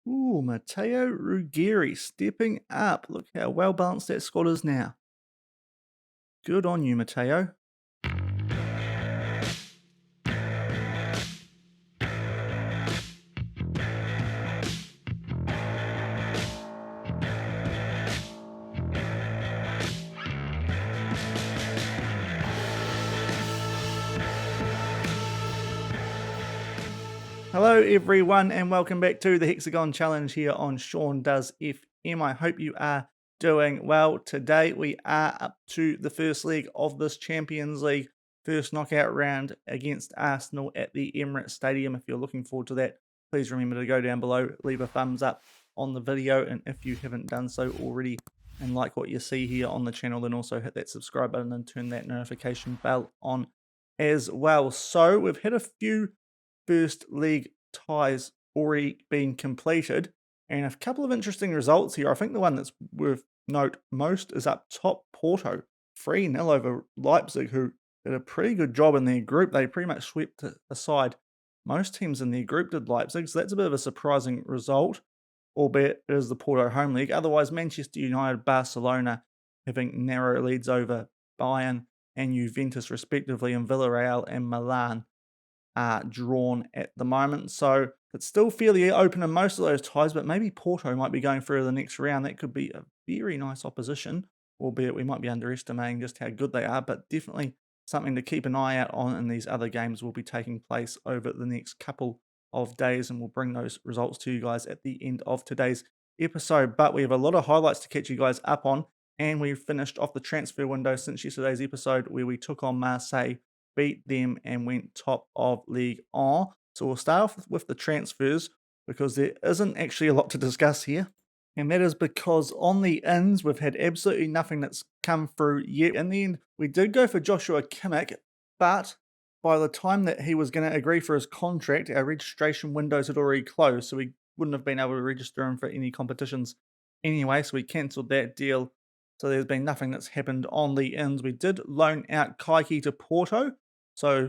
Ooh, Matteo Ruggeri stepping up. Look how well balanced that squad is now. Good on you, Matteo. Hello, everyone, and welcome back to the Hexagon Challenge here on Shaun Does FM. I hope you are doing well. Today, we are up to the first leg of this Champions League, first knockout round against Arsenal at the Emirates Stadium. If you're looking forward to that, please remember to go down below, leave a thumbs up on the video, and if you haven't done so already and like what you see here on the channel, then also hit that subscribe button and turn that notification bell on as well. So, we've had a few first league ties already been completed, and a couple of interesting results here. I think the one that's worth note most is up top, Porto 3-0 over Leipzig, who did a pretty good job in their group. They pretty much swept aside most teams in their group, did Leipzig, so that's a bit of a surprising result, albeit it is the Porto home league. Otherwise, Manchester United, Barcelona having narrow leads over Bayern and Juventus respectively, and Villarreal and Milan are drawn at the moment. So it's still fairly open in most of those ties, but maybe Porto might be going through the next round. That could be a very nice opposition, albeit we might be underestimating just how good they are, but definitely something to keep an eye out on, and these other games will be taking place over the next couple of days, and we'll bring those results to you guys at the end of today's episode. But we have a lot of highlights to catch you guys up on, and we finished off the transfer window since yesterday's episode where we took on Marseille, beat them, and went top of League On. So we'll start off with the transfers because there isn't actually a lot to discuss here. And that is because on the ins, we've had absolutely nothing that's come through yet. In the end, we did go for Joshua Kimmich, but by the time that he was going to agree for his contract, our registration windows had already closed, so we wouldn't have been able to register him for any competitions anyway, so we cancelled that deal. So there's been nothing that's happened on the ins. We did loan out Kaiki to Porto, so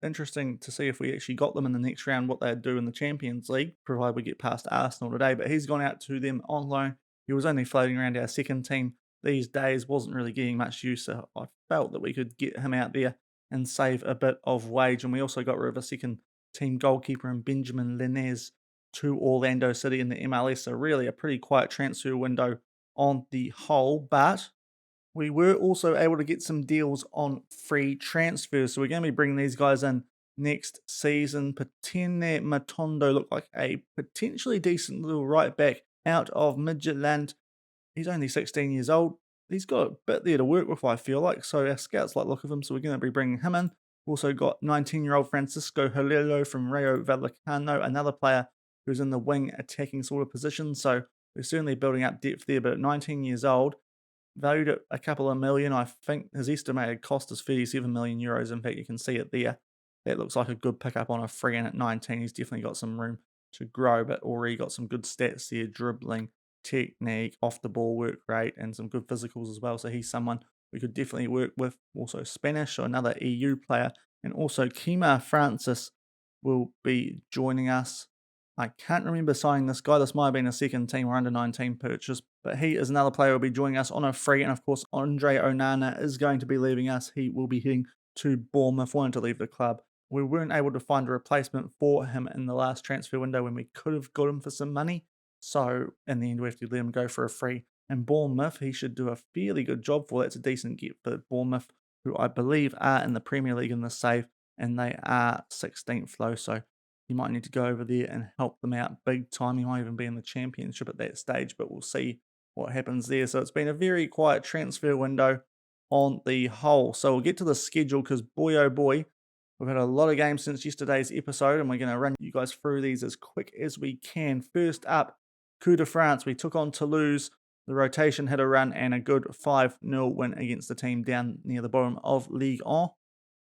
interesting to see if we actually got them in the next round, what they'd do in the Champions League, provided we get past Arsenal today. But he's gone out to them on loan. He was only floating around our second team these days, wasn't really getting much use, so I felt that we could get him out there and save a bit of wage. And we also got rid of a second team goalkeeper in Benjamin Linez to Orlando City in the MLS. So really a pretty quiet transfer window on the whole, but we were also able to get some deals on free transfers. So we're going to be bringing these guys in next season. Patene Matondo looked like a potentially decent little right back out of Midtjylland. He's only 16 years old. He's got a bit there to work with, I feel like. So our scouts like the look of him, so we're going to be bringing him in. Also got 19-year-old Francisco Halelo from Rayo Vallecano, another player who's in the wing attacking sort of position. So we're certainly building up depth there, but at 19 years old, valued at a couple of million. I think his estimated cost is 37 million euros. In fact, you can see it there. That looks like a good pickup on a free, and at 19, he's definitely got some room to grow, but already got some good stats there, dribbling, technique, off the ball work rate, and some good physicals as well. So he's someone we could definitely work with. Also Spanish, so another EU player, and also Kima Francis will be joining us. I can't remember signing this guy. This might have been a second team or under 19 purchase, but he is another player who will be joining us on a free. And of course, Andre Onana is going to be leaving us. He will be heading to Bournemouth, wanting to leave the club. We weren't able to find a replacement for him in the last transfer window when we could have got him for some money. So in the end, we have to let him go for a free. And Bournemouth, he should do a fairly good job for. That's a decent get for Bournemouth, who I believe are in the Premier League in the save, and they are 16th low. So you might need to go over there and help them out big time. He might even be in the championship at that stage, but we'll see what happens there. So it's been a very quiet transfer window on the whole. So we'll get to the schedule because boy, oh boy, we've had a lot of games since yesterday's episode, and we're going to run you guys through these as quick as we can. First up, Coup de France. We took on Toulouse. The rotation had a run and a good 5-0 win against the team down near the bottom of Ligue 1.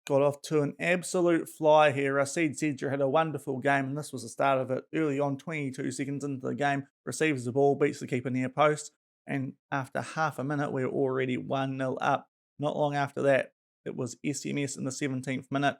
Got off to an absolute fly here. Racine Cedra had a wonderful game, and this was the start of it. Early on, 22 seconds into the game, receives the ball, beats the keeper near post, and after half a minute, we're already 1-0 up. Not long after that, it was SMS in the 17th minute.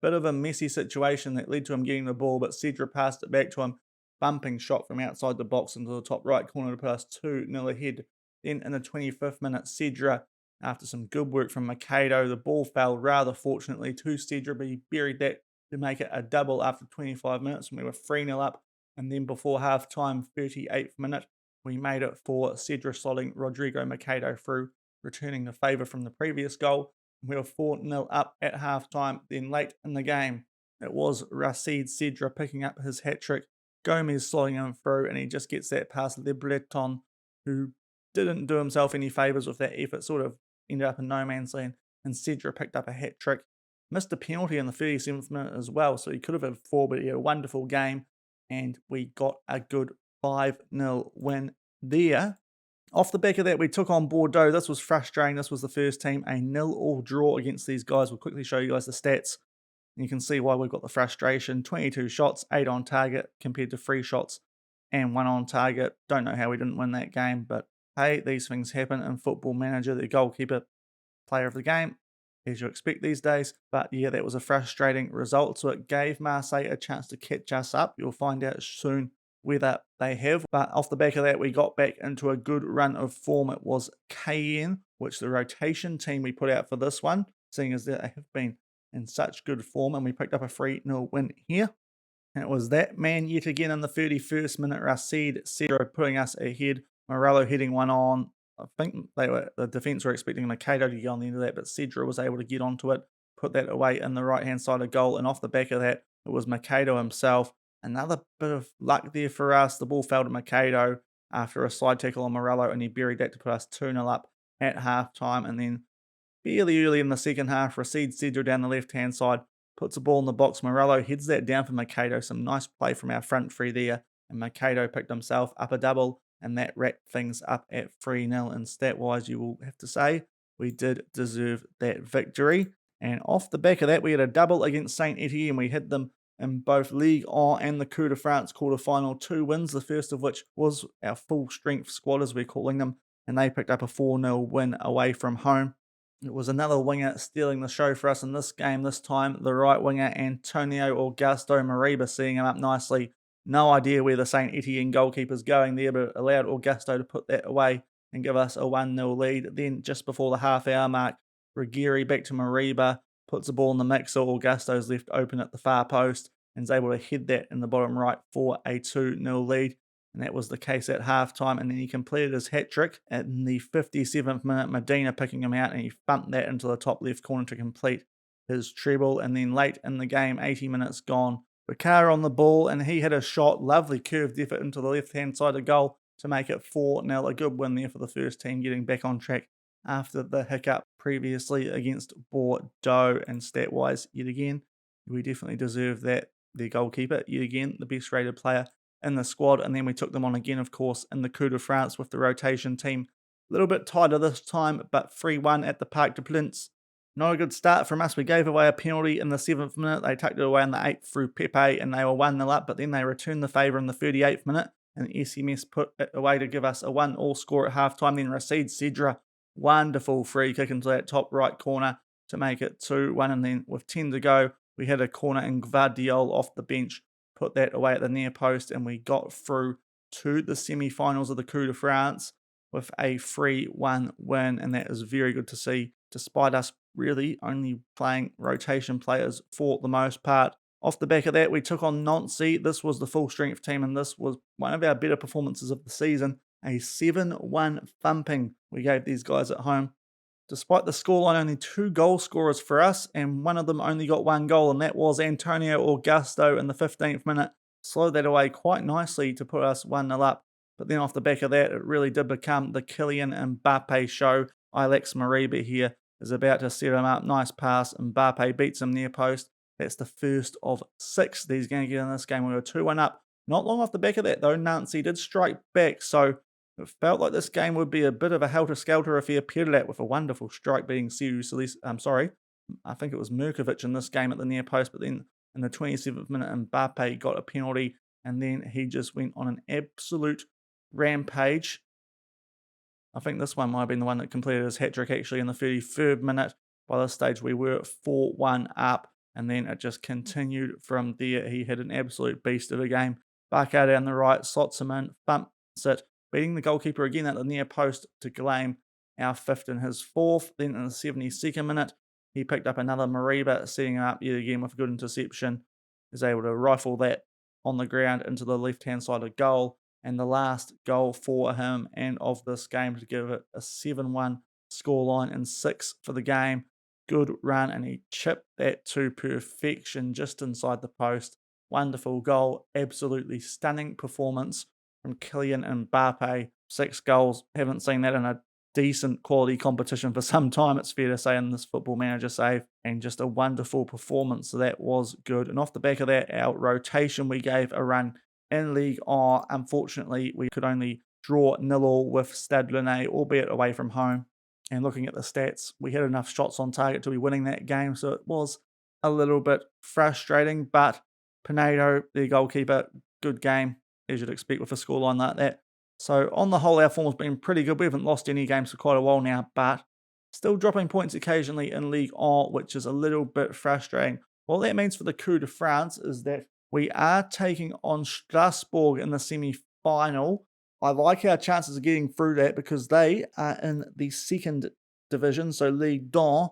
Bit of a messy situation that led to him getting the ball, but Cedra passed it back to him. bumping shot from outside the box into the top right corner to put us 2-0 ahead. Then in the 25th minute, Cedra, after some good work from Mikado, the ball fell rather fortunately to Cedra, but he buried that to make it a double after 25 minutes, and we were 3-0 up. And then before half time, 38th minute, we made it for Cedra slotting Rodrigo Mikado through, returning the favour from the previous goal. We were 4-0 up at half time. Then late in the game, it was Racid Cedra picking up his hat-trick, Gomez slotting him through, and he just gets that past Le Breton, who didn't do himself any favours with that effort, sort of ended up in no man's land, and Cedra picked up a hat-trick. Missed a penalty in the 37th minute as well, so he could have had 4, but he had a wonderful game, and we got a good 5-0 win there. Off the back of that, we took on Bordeaux. This was frustrating. This was the first team, a 0-0 draw against these guys. We'll quickly show you guys the stats. And you can see why we've got the frustration. 22 shots, 8 on target compared to 3 shots and 1 on target. Don't know how we didn't win that game, but hey, these things happen in Football Manager. The goalkeeper, player of the game, as you expect these days. But yeah, that was a frustrating result. So it gave Marseille a chance to catch us up. You'll find out soon whether they have. But off the back of that, we got back into a good run of form. It was KN, which the rotation team we put out for this one, seeing as they have been in such good form, and we picked up a 3-0 win here. And it was that man yet again in the 31st minute, Racid Cedro putting us ahead. Morello heading one on. I think the defence were expecting Mikado to get on the end of that, but Cedro was able to get onto it, put that away in the right-hand side of goal, and off the back of that, it was Mikado himself. Another bit of luck there for us. The ball fell to Mikado after a side tackle on Morello, and he buried that to put us 2-0 up at half-time. And then fairly early in the second half, Racid Cedro down the left-hand side, puts a ball in the box. Morello heads that down for Mikado. Some nice play from our front three there, and Mikado picked himself up a double, and that wrapped things up at 3-0. And stat-wise, you will have to say, we did deserve that victory. And off the back of that, we had a double against Saint Etienne. We hit them in both Ligue 1 and the Coupe de France quarterfinal, 2 wins, the first of which was our full-strength squad, as we're calling them, and they picked up a 4-0 win away from home. It was another winger stealing the show for us in this game, this time the right winger Antonio Augusto Mariba, seeing him up nicely. No idea where the Saint Etienne goalkeeper's going there, but it allowed Augusto to put that away and give us a 1-0 lead. Then just before the half-hour mark, Ruggieri back to Mariba, puts the ball in the mix, so Augusto's left open at the far post and is able to head that in the bottom right for a 2-0 lead. And that was the case at halftime. And then he completed his hat-trick in the 57th minute, Medina picking him out, and he bumped that into the top left corner to complete his treble. And then late in the game, 80 minutes gone, Bakar on the ball, and he hit a shot, lovely curved effort into the left-hand side of goal to make it 4-0. A good win there for the first team, getting back on track after the hiccup previously against Bordeaux. And stat-wise, yet again, we definitely deserve that. Their goalkeeper, yet again, the best rated player in the squad. And then we took them on again, of course, in the Coupe de France with the rotation team. A little bit tighter this time, but 3-1 at the Parc des Princes. Not a good start from us. We gave away a penalty in the 7th minute. They tucked it away in the 8th through Pepe, and they were 1-0 up, but then they returned the favour in the 38th minute, and SMS put it away to give us a 1-1 score at half-time. Then Racid Cedra, wonderful free kick into that top right corner to make it 2-1, and then with 10 to go, we had a corner in Gvardiol off the bench, put that away at the near post, and we got through to the semi-finals of the Coupe de France with a 3-1 win, and that is very good to see, despite us really only playing rotation players for the most part. Off the back of that, we took on Nancy. This was the full-strength team, and this was one of our better performances of the season. A 7-1 thumping we gave these guys at home. Despite the scoreline, only 2 goal scorers for us, and one of them only got 1 goal, and that was Antonio Augusto in the 15th minute. Slowed that away quite nicely to put us 1-0 up. But then off the back of that, it really did become the Kylian Mbappe show. Alex Mariba here is about to set him up. Nice pass. Mbappe beats him near post. That's the first of 6 that he's going to get in this game. We were 2-1 up. Not long off the back of that, though, Nancy did strike back, so it felt like this game would be a bit of a helter-skelter affair. Pirlat with a wonderful strike beating I think it was Murkovic in this game at the near post, but then in the 27th minute, Mbappe got a penalty, and then he just went on an absolute rampage. I think this one might have been the one that completed his hat-trick actually in the 33rd minute. By this stage, we were 4-1 up, and then it just continued from there. He had an absolute beast of a game. Barca down the right, slots him in, bumps it, beating the goalkeeper again at the near post to claim our fifth and his fourth. Then in the 72nd minute, he picked up another Mariba, setting him up yet again with a good interception. He was able to rifle that on the ground into the left-hand side of goal. And the last goal for him and of this game to give it a 7-1 scoreline and 6 for the game. Good run, and he chipped that to perfection just inside the post. Wonderful goal, absolutely stunning performance from Kylian Mbappe. 6 goals, haven't seen that in a decent quality competition for some time, it's fair to say, in this Football Manager save, and just a wonderful performance. So that was good. And off the back of that, our rotation, we gave a run in League R. Unfortunately, we could only draw 0-0 with Stade Rennais, albeit away from home. And looking at the stats, we had enough shots on target to be winning that game, so it was a little bit frustrating. But Pinedo, the goalkeeper, good game, as you'd expect with a scoreline like that. So on the whole, our form has been pretty good. We haven't lost any games for quite a while now, but still dropping points occasionally in League 1, which is a little bit frustrating. What that means for the Coup de France is that we are taking on Strasbourg in the semi-final. I like our chances of getting through that because they are in the second division, so Ligue 1.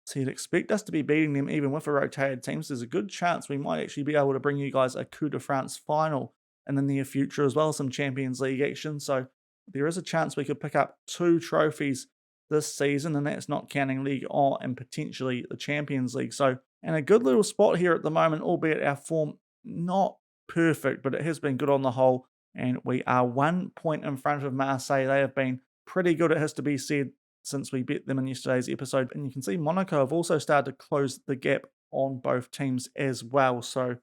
So you'd expect us to be beating them even with a rotated team. So there's a good chance we might actually be able to bring you guys a Coup de France final in the near future, as well as some Champions League action. So there is a chance we could pick up 2 trophies this season, and that's not counting League 1 and potentially the Champions League. So in a good little spot here at the moment, albeit our form not perfect, but it has been good on the whole. And we are 1 point in front of Marseille. They have been pretty good, it has to be said, since we bet them in yesterday's episode. And you can see Monaco have also started to close the gap on both teams as well. So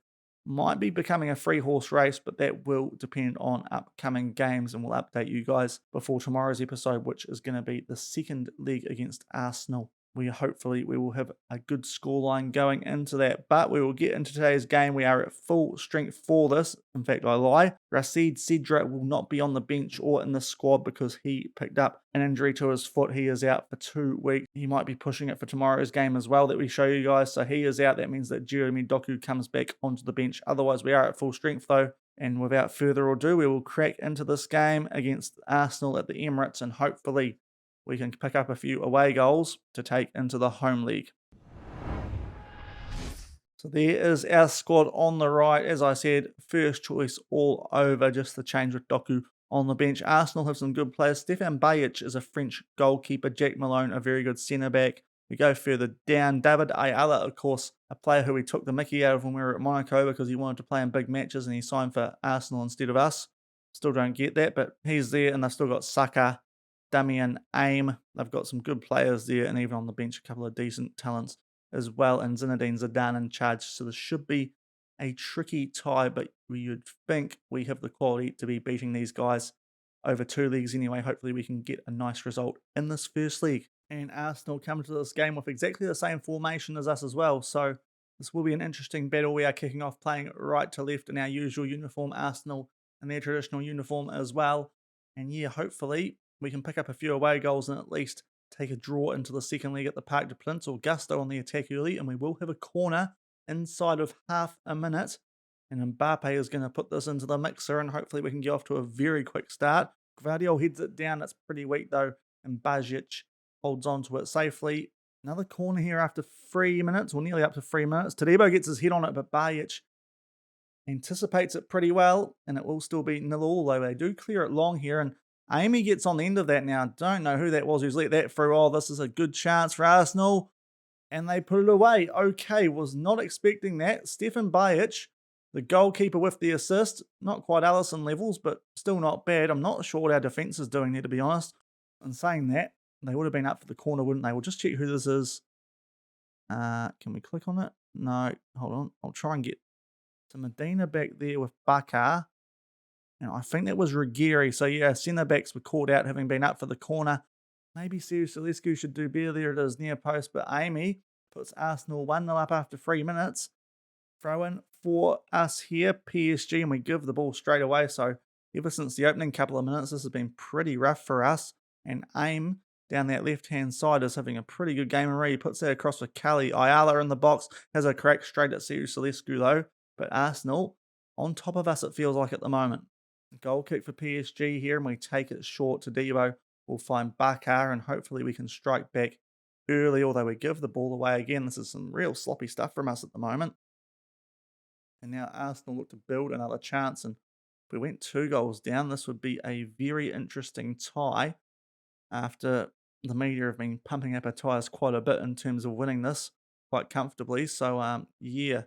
might be becoming a free horse race, but that will depend on upcoming games, and we'll update you guys before tomorrow's episode, which is going to be the second leg against Arsenal. Hopefully we will have a good scoreline going into that, but we will get into today's game. We are at full strength for this. In fact, I lie. Racide Cedra will not be on the bench or in the squad because he picked up an injury to his foot. He is out for 2 weeks. He might be pushing it for tomorrow's game as well that we show you guys. So he is out. That means that Jeremy Doku comes back onto the bench. Otherwise, we are at full strength though. And without further ado, we will crack into this game against Arsenal at the Emirates, and hopefully we can pick up a few away goals to take into the home league. So there is our squad on the right. As I said, first choice all over, just the change with Doku on the bench. Arsenal have some good players. Stefan Bajic is a French goalkeeper. Jack Malone, a very good centre-back. We go further down. David Ayala, of course, a player who we took the mickey out of when we were at Monaco because he wanted to play in big matches and he signed for Arsenal instead of us. Still don't get that, but he's there, and they've still got Saka, Damian Aim. They've got some good players there, and even on the bench, a couple of decent talents as well. And Zinedine Zidane in charge. So this should be a tricky tie, but we would think we have the quality to be beating these guys over 2 leagues anyway. Hopefully we can get a nice result in this first league. And Arsenal come to this game with exactly the same formation as us as well. So this will be an interesting battle. We are kicking off playing right to left in our usual uniform. Arsenal in their traditional uniform as well. And yeah, hopefully we can pick up a few away goals and at least take a draw into the second leg at the Parc des Princes, or Gusto on the attack early, and we will have a corner inside of half a minute. And Mbappe is going to put this into the mixer, and hopefully we can get off to a very quick start. Gvardiol heads it down. It's pretty weak though, and Bajic holds on to it safely. Another corner here after 3 minutes, or nearly up to 3 minutes. Tadebo gets his head on it, but Bajic anticipates it pretty well, and it will still be 0-0, although they do clear it long here, and Amy gets on the end of that now. Don't know who that was who's let that through. Oh, this is a good chance for Arsenal. And they put it away. Okay, was not expecting that. Stefan Bajic, the goalkeeper with the assist. Not quite Alisson levels, but still not bad. I'm not sure what our defence is doing there, to be honest. And saying that, they would have been up for the corner, wouldn't they? We'll just check who this is. Can we click on it? No, hold on. I'll try and get to Medina back there with Bakar. And I think that was Ruggieri. So yeah, centre-backs were caught out having been up for the corner. Maybe Sergio should do better. There it is, near post. But Amy puts Arsenal 1-0 up after 3 minutes. Throw in for us here, PSG, and we give the ball straight away. So ever since the opening couple of minutes, this has been pretty rough for us. And Aim down that left-hand side is having a pretty good game already. He puts that across with Kelly. Ayala in the box, has a crack straight at Sergio though. But Arsenal on top of us, it feels like at the moment. Goal kick for PSG here, and we take it short to Debo. We'll find Bakar, and hopefully we can strike back early, although we give the ball away again. This is some real sloppy stuff from us at the moment. And now Arsenal look to build another chance, and if we went 2 goals down, this would be a very interesting tie after the media have been pumping up our tyres quite a bit in terms of winning this quite comfortably. So, yeah,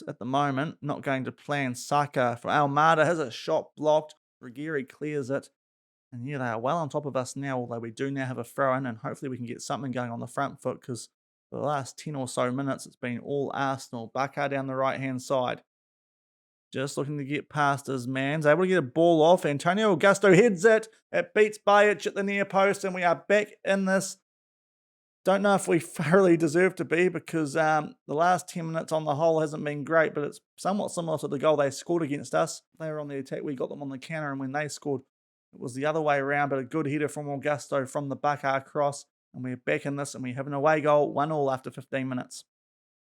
at the moment, not going to plan. Saka for Almada has a shot blocked. Ruggieri clears it. And yeah, they are well on top of us now, although we do now have a throw in, and hopefully we can get something going on the front foot because for the last 10 or so minutes, it's been all Arsenal. Bakar down the right hand side. Just looking to get past his man's able to get a ball off. Antonio Augusto heads it. It beats Bajic at the near post, and we are back in this. Don't know if we thoroughly deserve to be because the last 10 minutes on the whole hasn't been great, but it's somewhat similar to the goal they scored against us. They were on the attack, we got them on the counter, and when they scored, it was the other way around, but a good header from Augusto from the Bakar cross, and we're back in this, and we have an away goal, 1-1 after 15 minutes.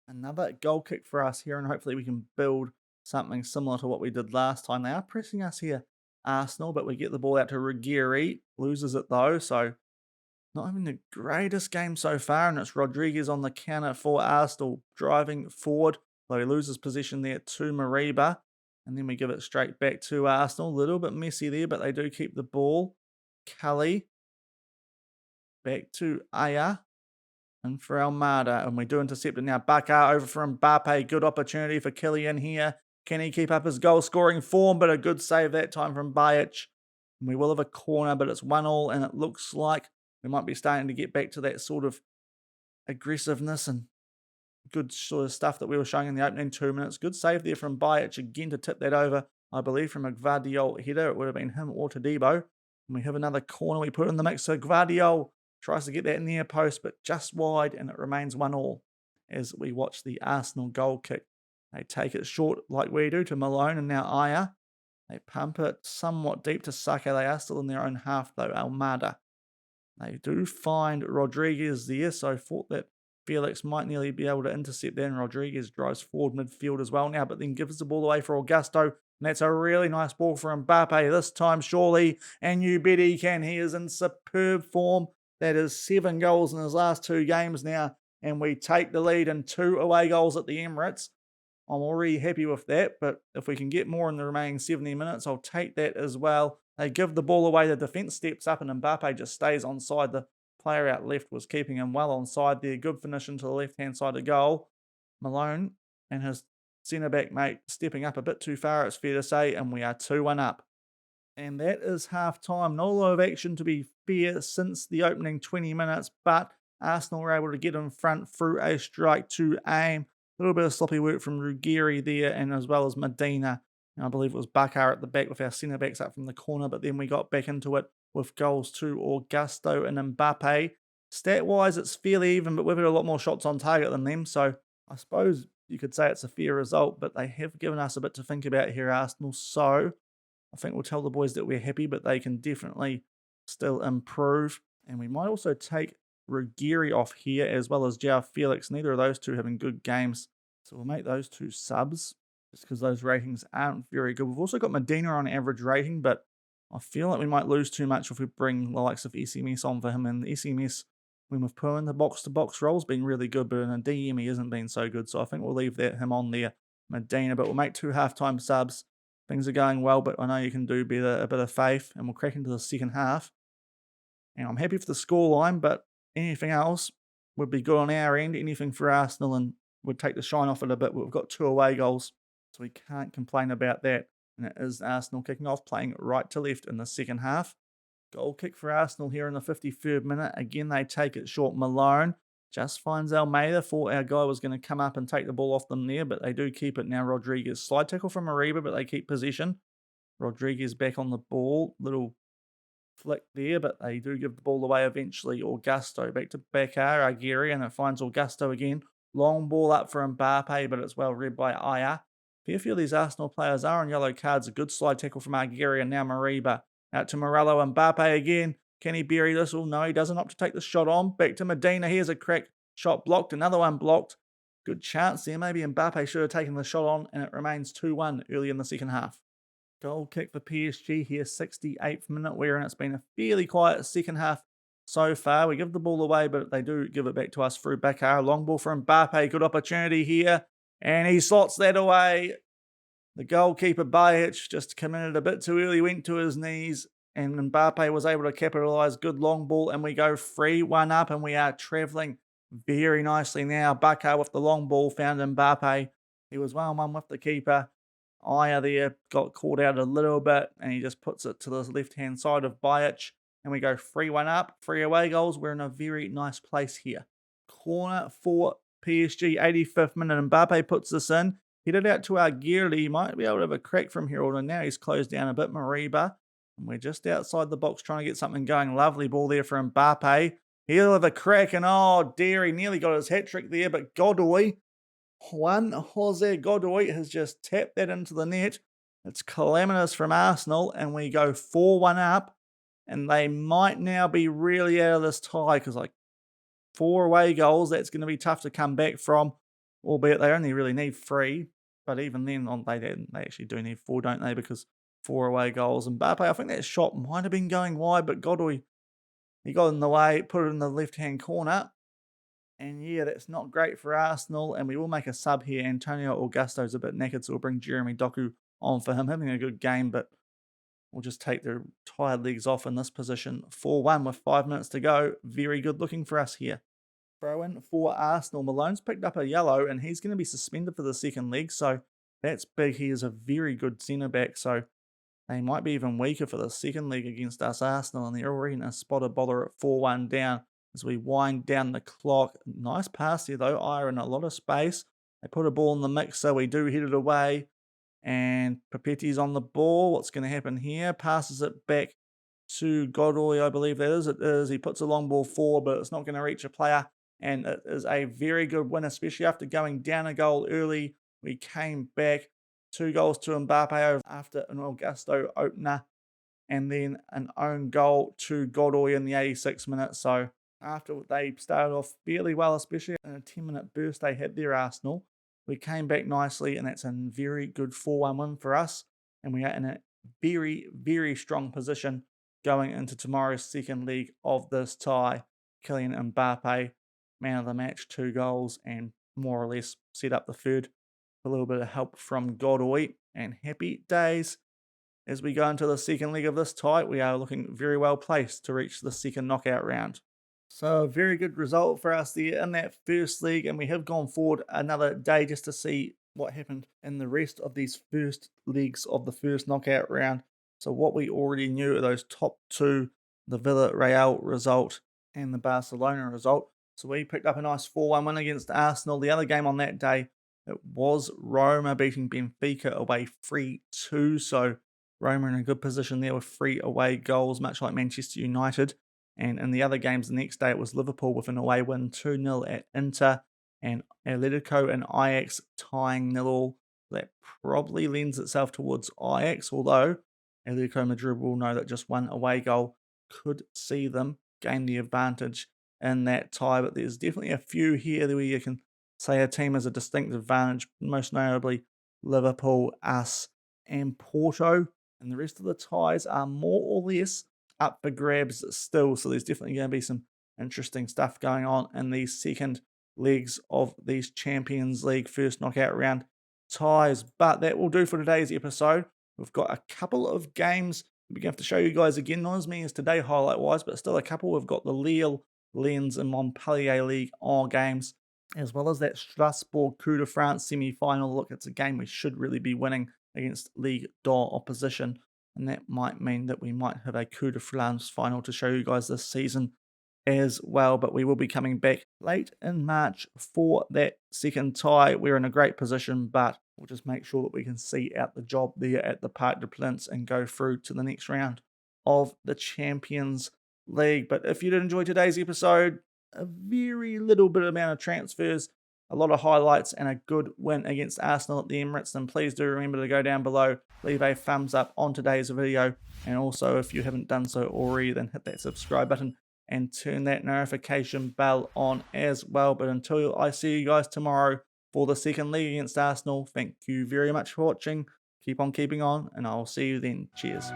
Another goal kick for us here, and hopefully we can build something similar to what we did last time. They are pressing us here, Arsenal, but we get the ball out to Ruggieri. Loses it though, so not having the greatest game so far, and it's Rodriguez on the counter for Arsenal, driving forward, though he loses possession there to Mariba, and then we give it straight back to Arsenal. A little bit messy there, but they do keep the ball. Cully, back to Aya, and for Almada, and we do intercept it now. Bakar over for Mbappe, good opportunity for Kylian here. Can he keep up his goal-scoring form? But a good save that time from Bajic. And we will have a corner, but it's 1-1, and it looks like we might be starting to get back to that sort of aggressiveness and good sort of stuff that we were showing in the opening 2 minutes. Good save there from Bajic again to tip that over, I believe, from a Gvardiol header. It would have been him or Todibo. And we have another corner we put in the mix. So Gvardiol tries to get that near post, but just wide, and it remains 1-1 as we watch the Arsenal goal kick. They take it short like we do to Malone, and now Aya. They pump it somewhat deep to Saka. They are still in their own half, though, Almada. They do find Rodriguez there, so I thought that Felix might nearly be able to intercept there, and Rodriguez drives forward midfield as well now, but then gives the ball away for Augusto, and that's a really nice ball for Mbappe this time, surely, and you bet he can. He is in superb form. That is 7 goals in his last 2 games now, and we take the lead in 2 away goals at the Emirates. I'm already happy with that, but if we can get more in the remaining 70 minutes, I'll take that as well. They give the ball away, the defence steps up, and Mbappe just stays onside. The player out left was keeping him well onside there. Good finish into the left-hand side of goal. Malone and his centre-back mate stepping up a bit too far, it's fair to say, and we are 2-1 up. And that is half-time. Not a lot of action, to be fair, since the opening 20 minutes, but Arsenal were able to get in front through a strike to aim. A little bit of sloppy work from Ruggieri there, and as well as Medina. And I believe it was Bakar at the back with our centre-backs up from the corner, but then we got back into it with goals to Augusto and Mbappe. Stat-wise, it's fairly even, but we've had a lot more shots on target than them, so I suppose you could say it's a fair result, but they have given us a bit to think about here, Arsenal, so I think we'll tell the boys that we're happy, but they can definitely still improve. And we might also take Ruggieri off here, as well as João Felix. Neither of those two having good games, so we'll make those 2 subs, just because those ratings aren't very good. We've also got Medina on average rating, but I feel like we might lose too much if we bring the likes of SMS on for him. And the SMS, when we've put in the box-to-box role, has been really good, but in a DM he hasn't been so good, so I think we'll leave him on there, Medina. But we'll make 2 half-time subs. Things are going well, but I know you can do a bit of faith, and we'll crack into the second half. And I'm happy for the scoreline, but anything else would be good on our end. Anything for Arsenal and would take the shine off it a bit. We've got 2 away goals, so we can't complain about that. And it is Arsenal kicking off, playing right to left in the second half. Goal kick for Arsenal here in the 53rd minute. Again, they take it short. Malone just finds Almeida. Thought our guy was going to come up and take the ball off them there, but they do keep it now. Rodriguez, slide tackle from Mariba, but they keep possession. Rodriguez back on the ball. Little flick there, but they do give the ball away eventually. Augusto back to Bakar, Aguirre, and it finds Augusto again. Long ball up for Mbappe, but it's well read by Aya. A few of these Arsenal players are on yellow cards. A good slide tackle from Aguirre, and now Mariba. Out to Morello, Mbappe again. Can he bury this? Oh, no, he doesn't opt to take the shot on. Back to Medina. Here's a crack shot blocked. Another one blocked. good chance there. Maybe Mbappe should have taken the shot on, and it remains 2-1 early in the second half. Goal kick for PSG here, 68th minute, wherein it's been a fairly quiet second half so far. We give the ball away, but they do give it back to us through Bakar. Long ball for Mbappe, good opportunity here, and he slots that away. The goalkeeper, Bajic, just committed a bit too early, went to his knees, and Mbappe was able to capitalise. Good long ball, and we go 3-1 up, and we are travelling very nicely now. Bakar with the long ball found Mbappe. He was 1-1 with the keeper. Aya there got caught out a little bit, and he just puts it to the left-hand side of Bajic, and we go 3-1 up. 3 away goals. We're in a very nice place here. Corner for PSG, 85th minute. Mbappe puts this in. Hit it out to our Aguirre. He might be able to have a crack from here, although now he's closed down a bit. Mariba. And we're just outside the box trying to get something going. Lovely ball there for Mbappe. He'll have a crack, and oh dear, he nearly got his hat-trick there, but Godoy, Juan Jose Godoy, has just tapped that into the net. It's calamitous from Arsenal, and we go 4-1 up, and they might now be really out of this tie, because like 4 away goals, that's going to be tough to come back from, albeit they only really need 3. But even then, they actually do need 4, don't they? Because 4 away goals. And Mbappe, I think that shot might have been going wide, but Godoy, he got in the way, put it in the left-hand corner. And yeah, that's not great for Arsenal. And we will make a sub here. Antonio Augusto's a bit knackered, so we'll bring Jeremy Doku on for him. Having a good game, but we'll just take their tired legs off in this position. 4-1 with 5 minutes to go. Very good looking for us here. Throw in for Arsenal. Malone's picked up a yellow, and he's going to be suspended for the second leg, so that's big. He is a very good centre-back, so they might be even weaker for the second leg against us, Arsenal, and they're already in a spot of bother at 4-1 down as we wind down the clock. Nice pass here, though. Aya in a lot of space. They put a ball in the mix, so we do hit it away, and Papetti's on the ball. What's going to happen here? Passes it back to Godoy, I believe that is. It is. He puts a long ball forward, but it's not going to reach a player. And it is a very good win, especially after going down a goal early. We came back 2 goals to Mbappe after an Augusto opener, and then an own goal to Godoy in the 86th minute. So after they started off fairly well, especially in a 10-minute burst they had there, Arsenal, we came back nicely, and that's a very good 4-1 win for us. And we are in a very, very strong position going into tomorrow's second leg of this tie. Kylian Mbappe, man of the match, 2 goals, and more or less set up the third. A little bit of help from Godoy, and happy days. As we go into the second leg of this tie, we are looking very well placed to reach the second knockout round. So a very good result for us there in that first leg, and we have gone forward another day just to see what happened in the rest of these first legs of the first knockout round. So what we already knew are those top 2, the Villarreal result and the Barcelona result. So we picked up a nice 4-1 win against Arsenal. The other game on that day, it was Roma beating Benfica away 3-2. So Roma in a good position there with 3 away goals, much like Manchester United. And in the other games the next day, it was Liverpool with an away win 2-0 at Inter, and Atletico and Ajax tying 0-0. That probably lends itself towards Ajax, although Atletico Madrid will know that just 1 away goal could see them gain the advantage in that tie. But there's definitely a few here where you can say a team has a distinct advantage, most notably Liverpool, us, and Porto. And the rest of the ties are more or less up for grabs still. So there's definitely going to be some interesting stuff going on in these second legs of these Champions League first knockout round ties. But that will do for today's episode. We've got a couple of games we're going to have to show you guys again. Not as many as today highlight-wise, but still a couple. We've got the Lille, Lens, and Montpellier League on games, as well as that Strasbourg Coup de France semi-final. Look, it's a game we should really be winning against Ligue 2 opposition, and that might mean that we might have a Coup de France final to show you guys this season as well. But we will be coming back late in March for that second tie. We're in a great position, but we'll just make sure that we can see out the job there at the Parc des Princes and go through to the next round of the Champions League. But if you did enjoy today's episode, a very little bit amount of transfers, a lot of highlights, and a good win against Arsenal at the Emirates, then please do remember to go down below, leave a thumbs up on today's video, and also if you haven't done so already, then hit that subscribe button and turn that notification bell on as well. But until I see you guys tomorrow, for the second leg against Arsenal. Thank you very much for watching. Keep on keeping on, and I'll see you then. Cheers.